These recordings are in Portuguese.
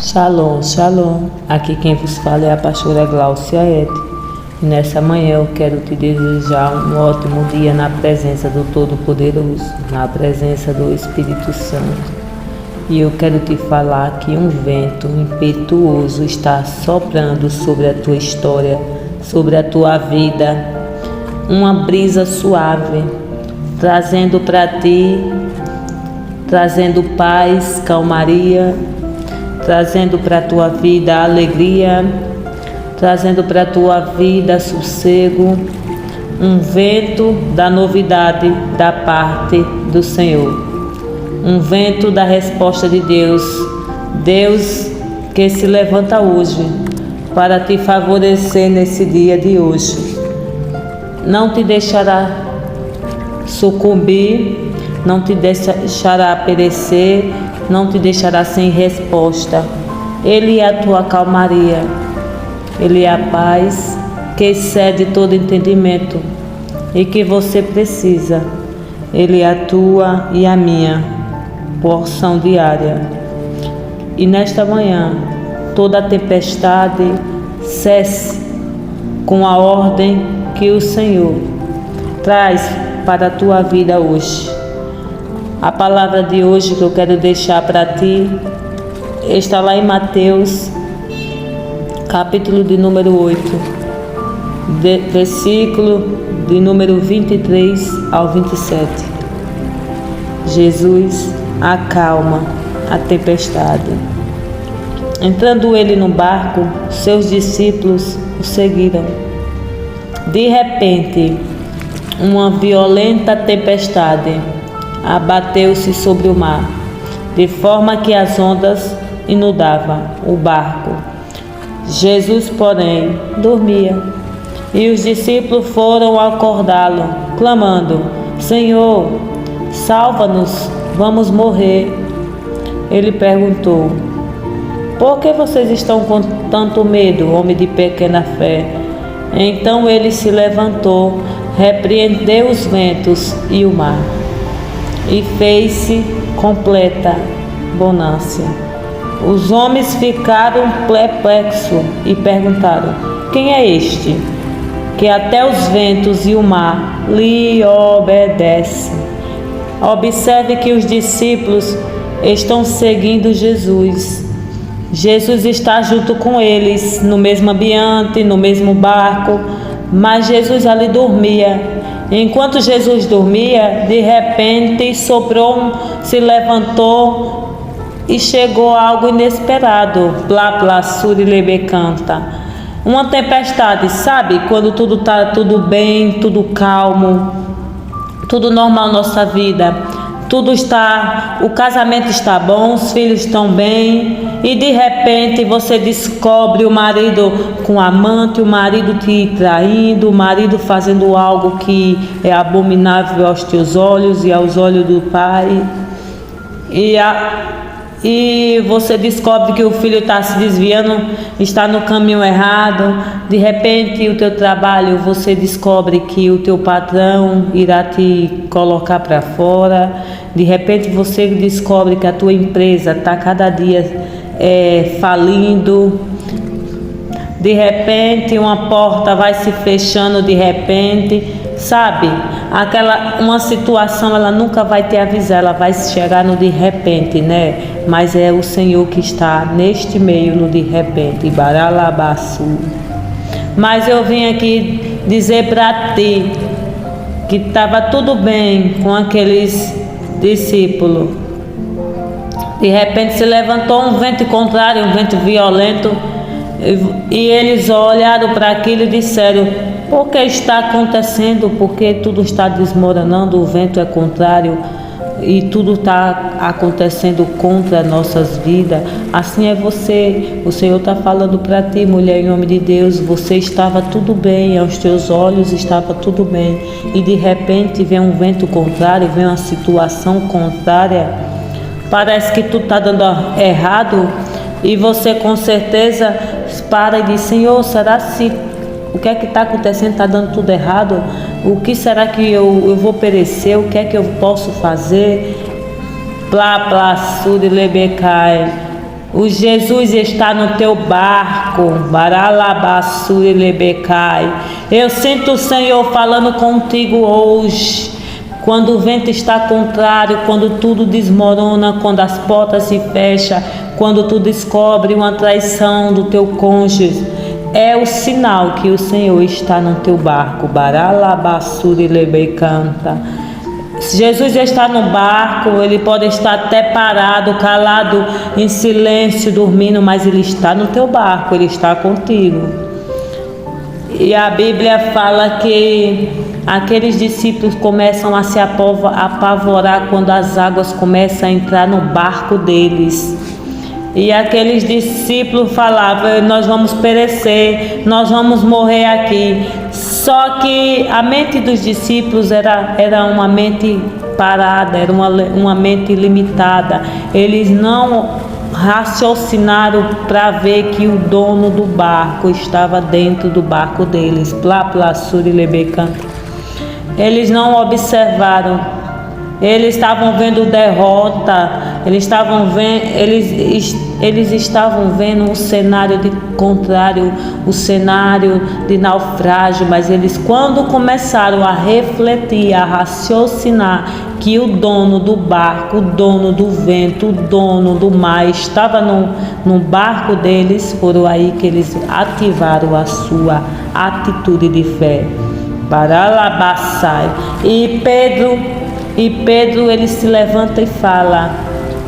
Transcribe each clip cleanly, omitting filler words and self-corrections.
Shalom, shalom. Aqui quem vos fala é a pastora Glaucia Ed. E nessa manhã eu quero te desejar um ótimo dia na presença do Todo-Poderoso, na presença do Espírito Santo. E eu quero te falar que um vento impetuoso está soprando sobre a tua história, sobre a tua vida. Uma brisa suave, trazendo para ti, trazendo paz, calmaria, trazendo para a tua vida alegria, trazendo para a tua vida sossego, um vento da novidade da parte do Senhor, um vento da resposta de Deus, Deus que se levanta hoje para te favorecer nesse dia de hoje. Não te deixará sucumbir, não te deixará perecer, não te deixará sem resposta. Ele é a tua calmaria, Ele é a paz que excede todo entendimento e que você precisa. Ele é a tua e a minha porção diária. E nesta manhã, toda tempestade cesse com a ordem que o Senhor traz para a tua vida hoje. A palavra de hoje que eu quero deixar para ti está lá em Mateus, capítulo de número 8, versículo de número 23 ao 27. Jesus acalma a tempestade. Entrando ele no barco, seus discípulos o seguiram. De repente, uma violenta tempestade abateu-se sobre o mar, de forma que as ondas inundavam o barco. Jesus, porém, dormia, e os discípulos foram acordá-lo, clamando: Senhor, salva-nos, vamos morrer. Ele perguntou: Por que vocês estão com tanto medo, homem de pequena fé? Então ele se levantou, repreendeu os ventos e o mar, e fez-se completa bonança. Os homens ficaram perplexos e perguntaram: Quem é este, que até os ventos e o mar lhe obedecem? Observe que os discípulos estão seguindo Jesus. Jesus está junto com eles, no mesmo ambiente, no mesmo barco, mas Jesus ali dormia. Enquanto Jesus dormia, de repente soprou, se levantou e chegou algo inesperado. Blá, blá, suri, lebe, canta. Uma tempestade, sabe? Quando tudo bem, tudo calmo, tudo normal na nossa vida. O casamento está bom, os filhos estão bem, e de repente você descobre o marido com amante, o marido te traindo, o marido fazendo algo que é abominável aos teus olhos e aos olhos do pai, e você descobre que o filho está se desviando, está no caminho errado. De repente o teu trabalho, você descobre que o teu patrão irá te colocar para fora. De repente você descobre que a tua empresa está cada dia falindo. De repente uma porta vai se fechando de repente, sabe? Uma situação ela nunca vai te avisar, ela vai chegar no de repente, né? Mas é o Senhor que está neste meio no de repente, baralabaçu. Mas eu vim aqui dizer para ti que estava tudo bem com aqueles discípulos. De repente se levantou um vento contrário, um vento violento, e eles olharam para aquilo e disseram: Por que está acontecendo? Porque tudo está desmoronando, o vento é contrário e tudo está acontecendo contra nossas vidas. Assim é você. O Senhor está falando para ti, mulher, em nome de Deus. Você estava tudo bem, aos teus olhos estava tudo bem, e de repente vem um vento contrário, vem uma situação contrária. Parece que tudo está dando errado, e você com certeza para e diz: Senhor, será que o que é que está acontecendo? Está dando tudo errado? O que será que eu vou perecer? O que é que eu posso fazer? Plá, plá, suri, lebecai. O Jesus está no teu barco. Baralabassurilebecai. Eu sinto o Senhor falando contigo hoje. Quando o vento está contrário, quando tudo desmorona, quando as portas se fecham, quando tu descobre uma traição do teu cônjuge, é o sinal que o Senhor está no teu barco. Baralabassurilebecanta. Se Jesus está no barco, ele pode estar até parado, calado, em silêncio, dormindo, mas ele está no teu barco, ele está contigo. E a Bíblia fala que aqueles discípulos começam a se apavorar quando as águas começam a entrar no barco deles. E aqueles discípulos falavam: nós vamos perecer, nós vamos morrer aqui. Só que a mente dos discípulos era uma mente parada, era uma mente limitada. Eles não raciocinaram para ver que o dono do barco estava dentro do barco deles. Eles não observaram. Eles estavam vendo derrota, eles estavam vendo o cenário contrário, o cenário de naufrágio, mas eles, quando começaram a refletir, a raciocinar que o dono do barco, o dono do vento, o dono do mar estava no barco deles, foram aí que eles ativaram a sua atitude de fé. Baralabassai. E Pedro ele se levanta e fala: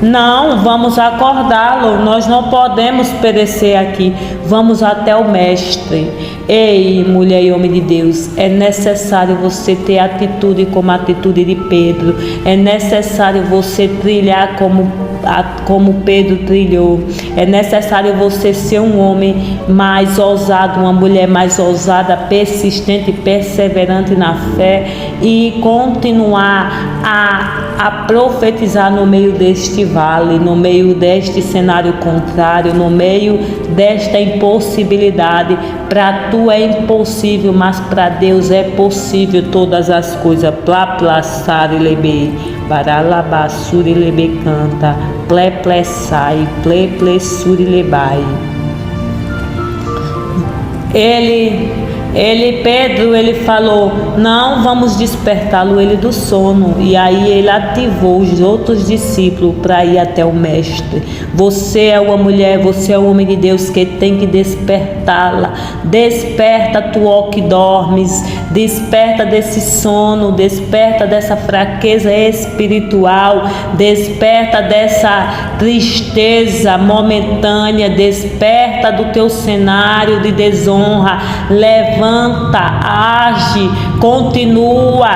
não, vamos acordá-lo, nós não podemos perecer aqui, vamos até o mestre. Ei, mulher e homem de Deus, é necessário você ter atitude como a atitude de Pedro, é necessário você trilhar como Pedro trilhou, é necessário você ser um homem mais ousado, uma mulher mais ousada, persistente, perseverante na fé e continuar a profetizar no meio deste vale, no meio deste cenário contrário, no meio desta impossibilidade. Para tu é impossível, mas para Deus é possível todas as coisas. Plaplaçar e lebe, baralabassuri lebe canta, pleplessai, pleplessuri lebai. Pedro, ele falou: não vamos despertá-lo ele do sono. E aí ele ativou os outros discípulos para ir até o mestre. Você é uma mulher, você é um homem de Deus que tem que despertá-la. Desperta tu, ó que dormes, desperta desse sono, desperta dessa fraqueza espiritual, desperta dessa tristeza momentânea, desperta do teu cenário de desonra. Levanta, age, continua,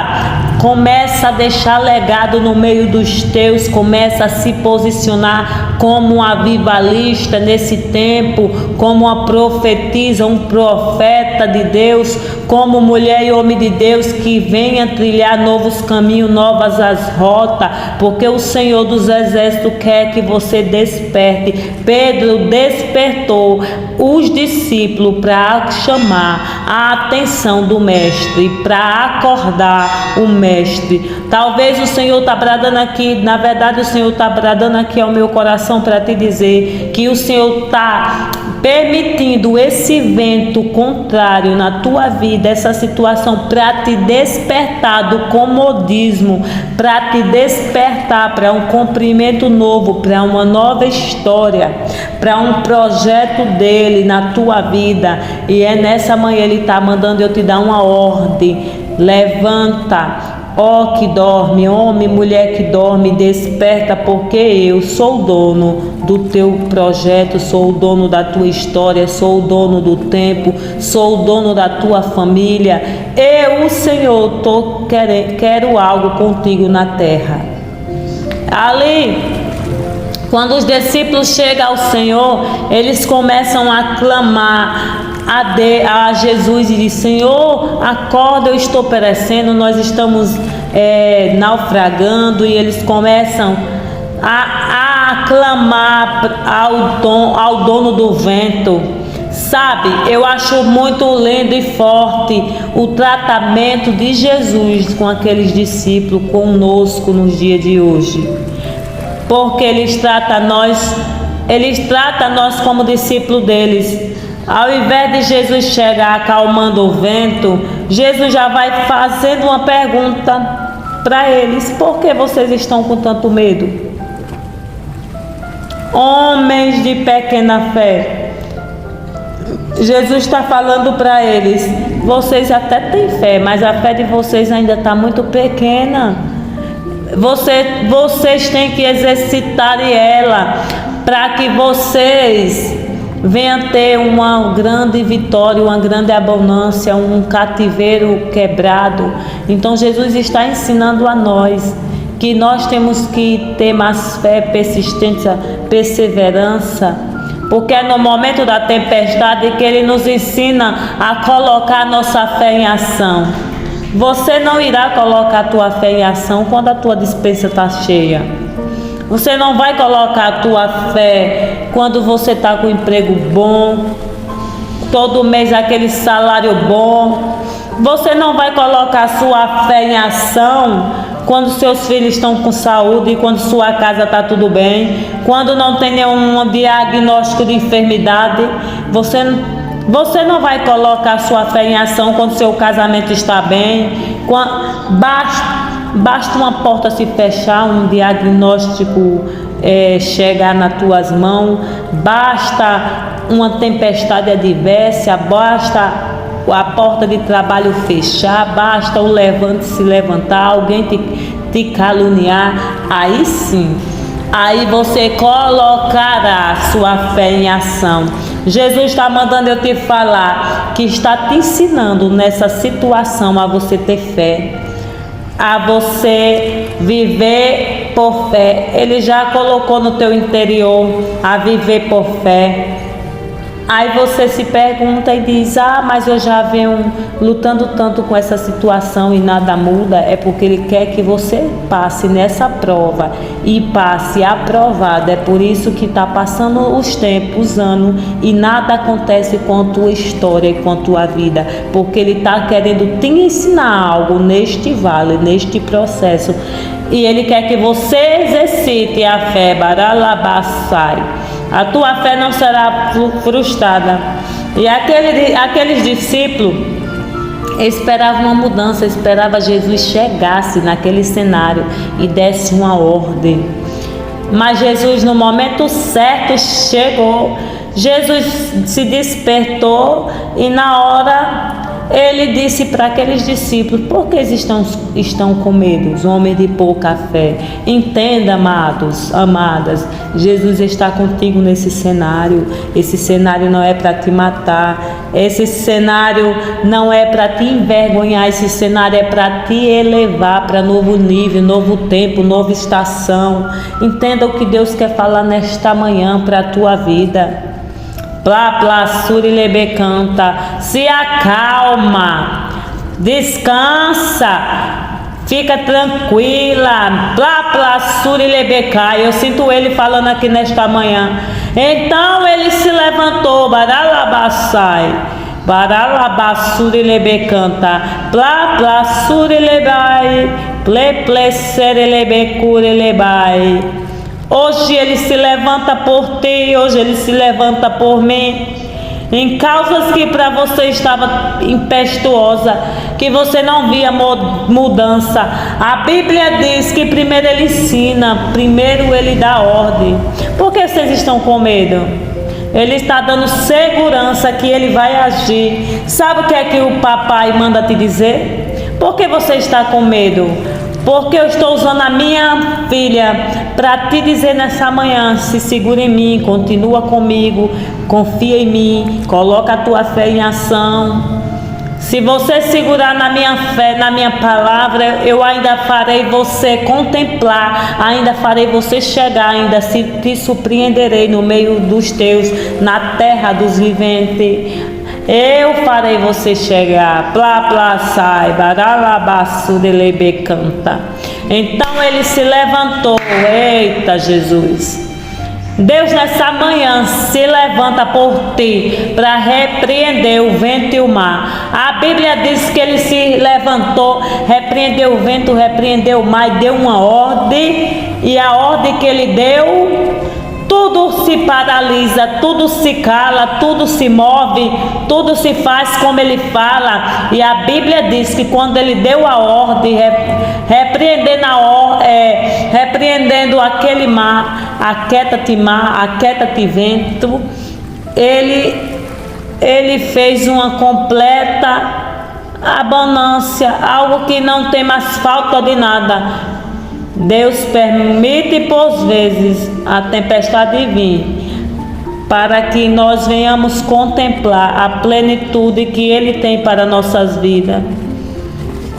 começa a deixar legado no meio dos teus, começa a se posicionar como um avivalista nesse tempo, como uma profetisa, um profeta de Deus, como mulher e homem de Deus que venha trilhar novos caminhos, novas as rotas, porque o Senhor dos Exércitos quer que você desperte. Pedro despertou os discípulos para chamar a atenção do mestre, para acordar o mestre. Talvez o Senhor está bradando aqui, na verdade o Senhor está bradando aqui ao meu coração para te dizer que o Senhor está permitindo esse vento contrário na tua vida, essa situação, para te despertar do comodismo, para te despertar para um cumprimento novo, para uma nova história, para um projeto dele na tua vida. E é nessa manhã ele está mandando eu te dar uma ordem: levanta, ó que dorme, homem, mulher que dorme, desperta, porque eu sou o dono do teu projeto, sou o dono da tua história, sou o dono do tempo, sou o dono da tua família. Eu, o Senhor, quero algo contigo na terra. Ali, quando os discípulos chegam ao Senhor, eles começam a clamar a Jesus e diz: Senhor, acorda, eu estou perecendo, nós estamos naufragando. E eles começam a clamar ao dono do vento. Sabe, eu acho muito lindo e forte o tratamento de Jesus com aqueles discípulos conosco nos dias de hoje, porque eles tratam nós Eles tratam nós como discípulo deles. Ao invés de Jesus chegar acalmando o vento, Jesus já vai fazendo uma pergunta para eles: por que vocês estão com tanto medo? Homens de pequena fé. Jesus está falando para eles: vocês até têm fé, mas a fé de vocês ainda está muito pequena. Vocês têm que exercitar ela para que vocês venham ter uma grande vitória, uma grande abundância, um cativeiro quebrado. Então Jesus está ensinando a nós que nós temos que ter mais fé, persistência, perseverança, porque é no momento da tempestade que Ele nos ensina a colocar nossa fé em ação. Você não irá colocar a tua fé em ação quando a tua despensa está cheia. Você não vai colocar a tua fé quando você está com um emprego bom, todo mês aquele salário bom. Você não vai colocar a sua fé em ação quando seus filhos estão com saúde, quando sua casa está tudo bem, quando não tem nenhum diagnóstico de enfermidade. Você não vai colocar a sua fé em ação quando seu casamento está bem. Basta uma porta se fechar, um diagnóstico chegar nas tuas mãos, basta uma tempestade adversa, basta a porta de trabalho fechar, basta o levante se levantar, alguém te caluniar, aí sim, aí você colocará a sua fé em ação. Jesus está mandando eu te falar, que está te ensinando nessa situação a você ter fé, a você viver por fé. Ele já colocou no teu interior a viver por fé. Aí você se pergunta e diz: mas eu já venho lutando tanto com essa situação e nada muda. É porque Ele quer que você passe nessa prova e passe aprovado. É por isso que está passando os tempos, os anos, e nada acontece com a tua história e com a tua vida, porque Ele está querendo te ensinar algo neste vale, neste processo, e Ele quer que você exercite a fé. Baralabassai. A tua fé não será frustrada. E aqueles discípulos esperavam uma mudança, esperavam Jesus chegasse naquele cenário e desse uma ordem. Mas Jesus, no momento certo, chegou. Jesus se despertou e na hora Ele disse para aqueles discípulos: por que estão com medo, os homens de pouca fé? Entenda, amados, amadas, Jesus está contigo nesse cenário. Esse cenário não é para te matar, esse cenário não é para te envergonhar, esse cenário é para te elevar para novo nível, novo tempo, nova estação. Entenda o que Deus quer falar nesta manhã para a tua vida. Plá, plá, suri, lebe, canta. Se acalma, descansa, fica tranquila. Plá, plá, suri, lebe, cai. Eu sinto Ele falando aqui nesta manhã. Então ele se levantou, baralabassai, baralabassuri, lebe, canta. Plá, plá, suri, lebai, ple, ple, sere, lebe, cure, lebai. Hoje Ele se levanta por ti, hoje Ele se levanta por mim, em causas que para você estava impetuosa, que você não via mudança. A Bíblia diz que primeiro Ele ensina, primeiro Ele dá ordem. Por que vocês estão com medo? Ele está dando segurança que Ele vai agir. Sabe o que é que o papai manda te dizer? Por que você está com medo? Porque eu estou usando a minha filha para te dizer nessa manhã: se segura em mim, continua comigo, confia em mim, coloca a tua fé em ação. Se você segurar na minha fé, na minha palavra, eu ainda farei você contemplar, ainda farei você chegar, ainda se te surpreenderei no meio dos teus, na terra dos viventes. Eu farei você chegar. Plá, plá, sai, baralabaçu, delebe, canta. Então ele se levantou. Eita, Jesus. Deus nessa manhã se levanta por ti para repreender o vento e o mar. A Bíblia diz que ele se levantou, repreendeu o vento, repreendeu o mar e deu uma ordem. E a ordem que ele deu, tudo se paralisa, tudo se cala, tudo se move, tudo se faz como ele fala. E a Bíblia diz que quando ele deu a ordem, repreendendo aquele mar, aquieta-te vento, ele fez uma completa abundância, algo que não tem mais falta de nada. Deus permite por vezes a tempestade vir, para que nós venhamos contemplar a plenitude que Ele tem para nossas vidas.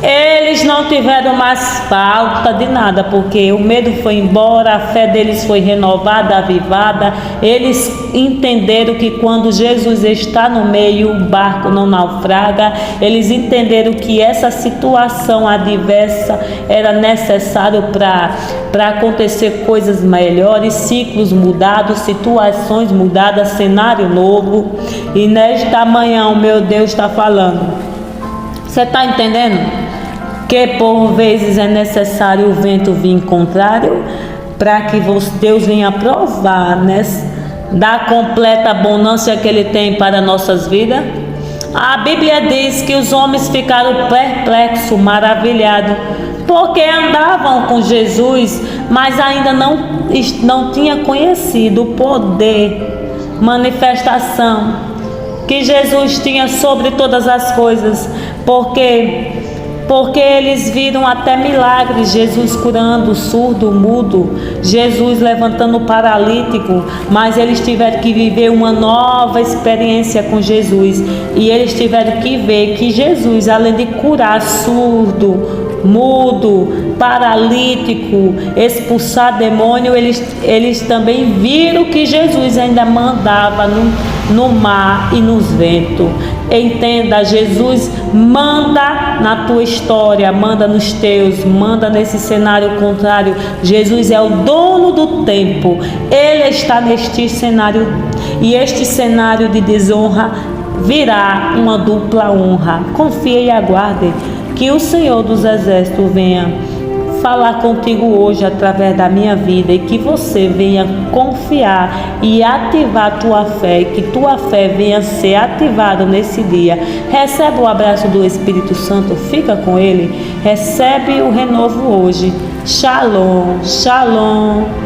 Eles não tiveram mais falta de nada, porque o medo foi embora, a fé deles foi renovada, avivada. Eles entenderam que quando Jesus está no meio, o barco não naufraga. Eles entenderam que essa situação adversa era necessário para acontecer coisas melhores, ciclos mudados, situações mudadas, cenário novo. E nesta manhã o meu Deus está falando. Você está entendendo? Que por vezes é necessário o vento vir contrário, para que Deus venha provar, né, da completa abundância que Ele tem para nossas vidas. A Bíblia diz que os homens ficaram perplexos, maravilhados, porque andavam com Jesus, mas ainda não tinha conhecido o poder, manifestação que Jesus tinha sobre todas as coisas, porque eles viram até milagres, Jesus curando o surdo, o mudo, Jesus levantando o paralítico, mas eles tiveram que viver uma nova experiência com Jesus, e eles tiveram que ver que Jesus, além de curar surdo, mudo, paralítico, expulsar demônio, eles também viram que Jesus ainda mandava no mar e nos ventos. Entenda, Jesus manda na tua história, manda nos teus, manda nesse cenário contrário. Jesus é o dono do tempo, Ele está neste cenário, e este cenário de desonra virá uma dupla honra. Confie e aguarde que o Senhor dos Exércitos venha falar contigo hoje através da minha vida, e que você venha confiar e ativar tua fé, e que tua fé venha ser ativada nesse dia. Recebe o abraço do Espírito Santo, fica com Ele, recebe o renovo hoje. Shalom, shalom.